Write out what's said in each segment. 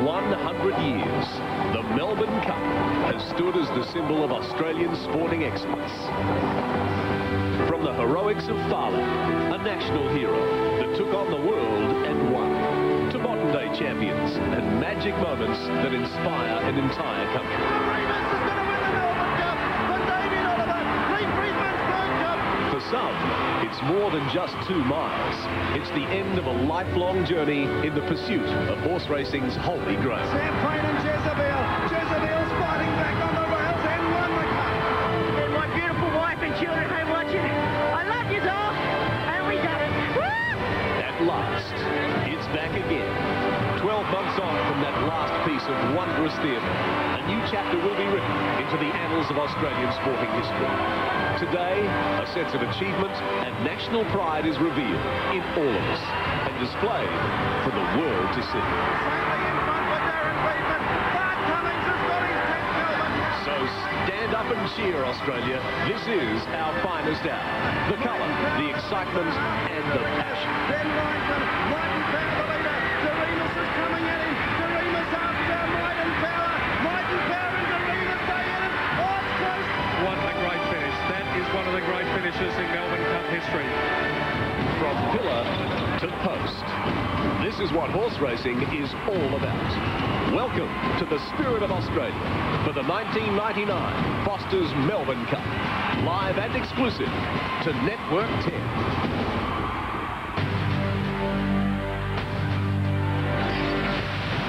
100 years, the Melbourne Cup has stood as the symbol of Australian sporting excellence. From the heroics of Fowler, a national hero that took on the world and won, to modern-day champions and magic moments that inspire an entire country. For some, it's more than just 2 miles. It's the end of a lifelong journey in the pursuit of horse racing's holy grail. Champagne and Jezebel's fighting back on the rails and won the cup. And my beautiful wife and children home watching. I love you all, and we done it. Woo! At last, it's back again. 12 months on from that last piece of wondrous theatre, a new chapter will be written into the annals of Australian sporting history. Today, a sense of achievement and national pride is revealed in all of us and displayed for the world to see. So stand up and cheer, Australia. This is our finest hour. The colour, the excitement and the passion. Ben Ryan, Martin Power, the leader. Doremus is coming at him. Doremus after Martin Power. Martin Power and Doremus, they in it. Oh, it's close. What a great finish. That is one of the great finishes in Melbourne Cup history. From pillar to post. This is what horse racing is all about. Welcome to the spirit of Australia for the 1999 Foster's Melbourne Cup. Live and exclusive to Network 10.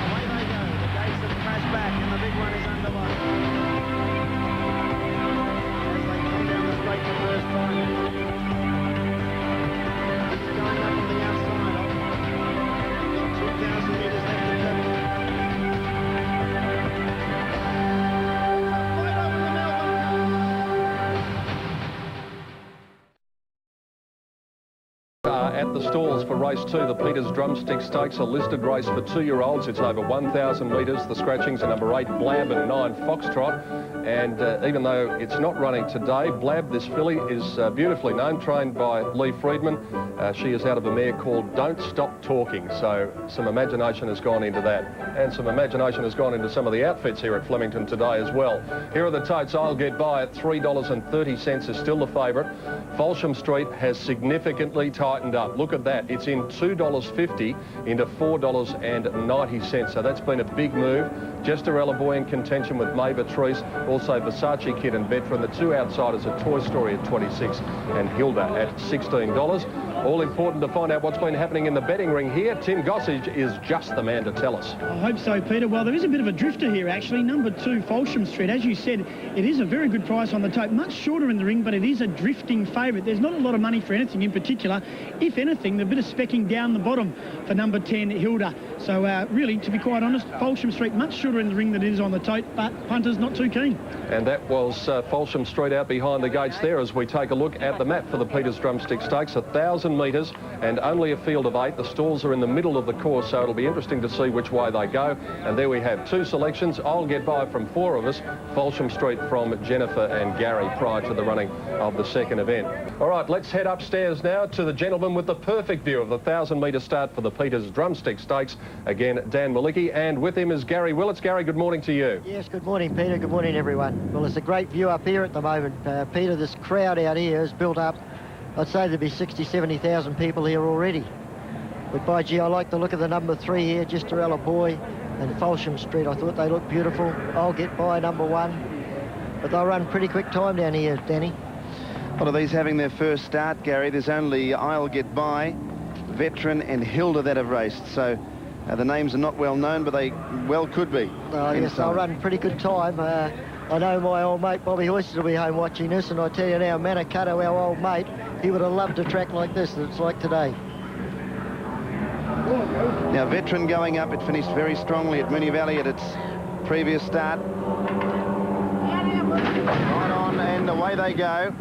Away they go. The gates have crashed back and the big one is underway. As they come down the straight the first time. It's going up on the outside of 2,000 metres left to travel. Right over the Melbourne Cup. At the stalls for race 2, the Peters Drumstick Stakes, a listed race for 2-year-olds. It's over 1,000 metres. The scratchings are number 8 Blab and 9 Foxtrot. And even though it's not running today, Blab, this filly, is beautifully known, trained by Lee Friedman. She is out of a mare called Don't Stop Talking. So some imagination has gone into that. And some imagination has gone into some of the outfits here at Flemington today as well. Here are the totes. I'll Get By at $3.30 is still the favourite. Folsham Street has significantly tightened up. Look at that. It's in $2.50 into $4.90. So that's been a big move. Jesterella Boy in contention with Maeve Treese. Also Versace Kid and Veteran. The 2 outsiders are Toy Story at 26 and Hilda at $16. All important to find out what's been happening in the betting ring here. Tim Gossage is just the man to tell us. I hope so, Peter. Well, there is a bit of a drifter here, actually. Number 2, Folsham Street. As you said, it is a very good price on the tote. Much shorter in the ring, but it is a drifting favourite. There's not a lot of money for anything in particular. If anything, a bit of specking down the bottom for number 10, Hilda. So, really, to be quite honest, Folsham Street much shorter in the ring than it is on the tote, but punters not too keen. And that was Folsham Street out behind the gates there as we take a look at the map for the Peters Drumstick Stakes. 1,000 metres and only a field of 8. The stalls are in the middle of the course, so it'll be interesting to see which way they go. And there we have 2 selections. I'll Get By from 4 of us. Folsham Street from Jennifer and Gary prior to the running of the second event. All right, let's head upstairs now to the gentleman with the perfect view of the 1,000-metre start for the Peters Drumstick Stakes. Again, Dan Malicki, and with him is Gary Willits. Gary, good morning to you. Yes, good morning, Peter. Good morning, everyone. Well, it's a great view up here at the moment. Peter, this crowd out here has built up. I'd say there'd be 60, 70,000 people here already. But by gee, I like the look of the number 3 here, Jesterella Boy and Folsham Street. I thought they looked beautiful. I'll Get By number 1. But they'll run pretty quick time down here, Danny. Well, are these having their first start, Gary? There's only I'll Get By, Veteran and Hilda that have raced. So the names are not well known, but they well could be. Yes, they'll run pretty good time. I know my old mate Bobby Hoyst will be home watching this, and I tell you now, Manicato, our old mate, he would have loved a track like this that it's like today. Now, Veteran going up, it finished very strongly at Moonee Valley at its previous start. Right on, and away they go.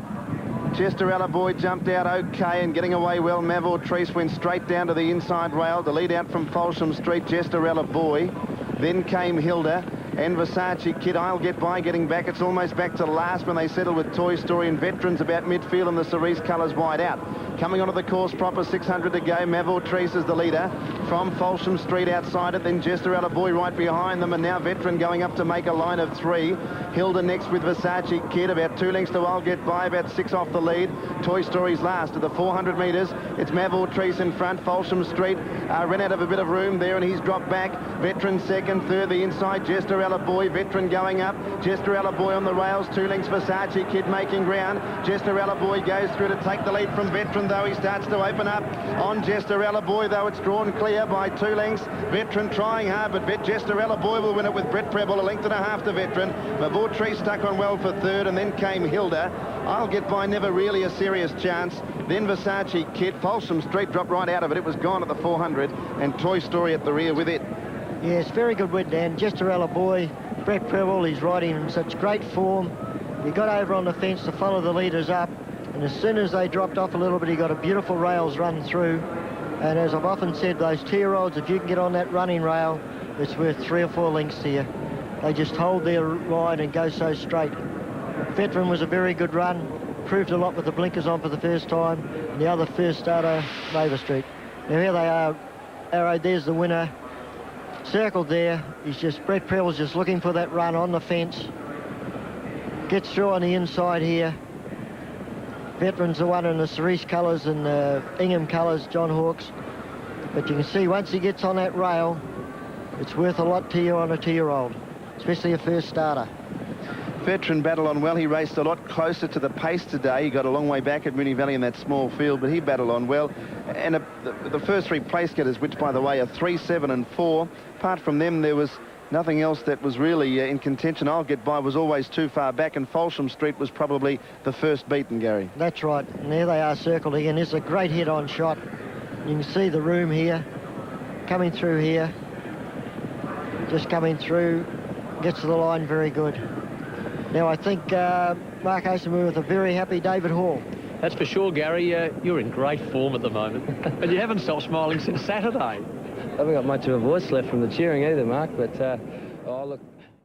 Jesterella Boy jumped out okay and getting away well. Maeve Treese went straight down to the inside rail. The lead out from Folsham Street, Jesterella Boy. Then came Hilda. and Versace Kid. I'll Get By getting back. It's almost back to last when they settle with Toy Story and Veterans about midfield and the Cerise colours wide out. Coming onto the course proper, 600 to go. Mavor-Treese is the leader from Folsham Street outside it. Then Jesterella Boy right behind them, and now Veteran going up to make a line of 3. Hilda next with Versace Kid, about 2 lengths to I'll Get By, about 6 off the lead. Toy Story's last at the 400 metres. It's Mavor-Treese in front. Folsham Street ran out of a bit of room there, and he's dropped back. Veteran second, third the inside. Jesterella Boy, Veteran going up. Jesterella Boy on the rails, 2 lengths. Versace Kid making ground. Jesterella Boy goes through to take the lead from Veteran, though he starts to open up on Jesterella Boy, though it's drawn clear by 2 lengths. Veteran trying hard, but Jesterella Boy will win it with Brett Preble, 1.5 lengths to Veteran. Mavor-Treese stuck on well for third, and then came Hilda. I'll Get By, never really a serious chance. Then Versace Kid. Folsham Street dropped right out of it. It was gone at the 400, and Toy Story at the rear with it. Yes, very good win, Dan. Jesterella Boy, Brett Preble, he's riding in such great form. He got over on the fence to follow the leaders up, and as soon as they dropped off a little bit, he got a beautiful rails run through. And as I've often said, those 2-year-olds, if you can get on that running rail, it's worth 3 or 4 lengths to you. They just hold their line and go so straight. Veteran was a very good run, proved a lot with the blinkers on for the first time, and the other first starter, Maver Street. Now here they are, Arrow, there's the winner, circled there. He's just, Brett Preble's just looking for that run on the fence. Gets through on the inside here. Veteran's the one in the Cerise colours and the Ingham colours, John Hawkes. But you can see once he gets on that rail, it's worth a lot to you on a 2-year-old, especially a first starter. Veteran battled on well. He raced a lot closer to the pace today. He got a long way back at Moonee Valley in that small field, but he battled on well. And the first 3 place getters, which, by the way, are 3, 7 and 4. Apart from them, there was nothing else that was really in contention. I'll Get By was always too far back, and Folsham Street was probably the first beaten, Gary. That's right. And there they are circled again. There's a great head-on shot. You can see the room here, coming through here. Just coming through, gets to the line very good. Now, I think Mark Hasenberg with a very happy David Hall. That's for sure, Gary. You're in great form at the moment. And you haven't stopped smiling since Saturday. I haven't got much of a voice left from the cheering either, Mark, but, oh, look...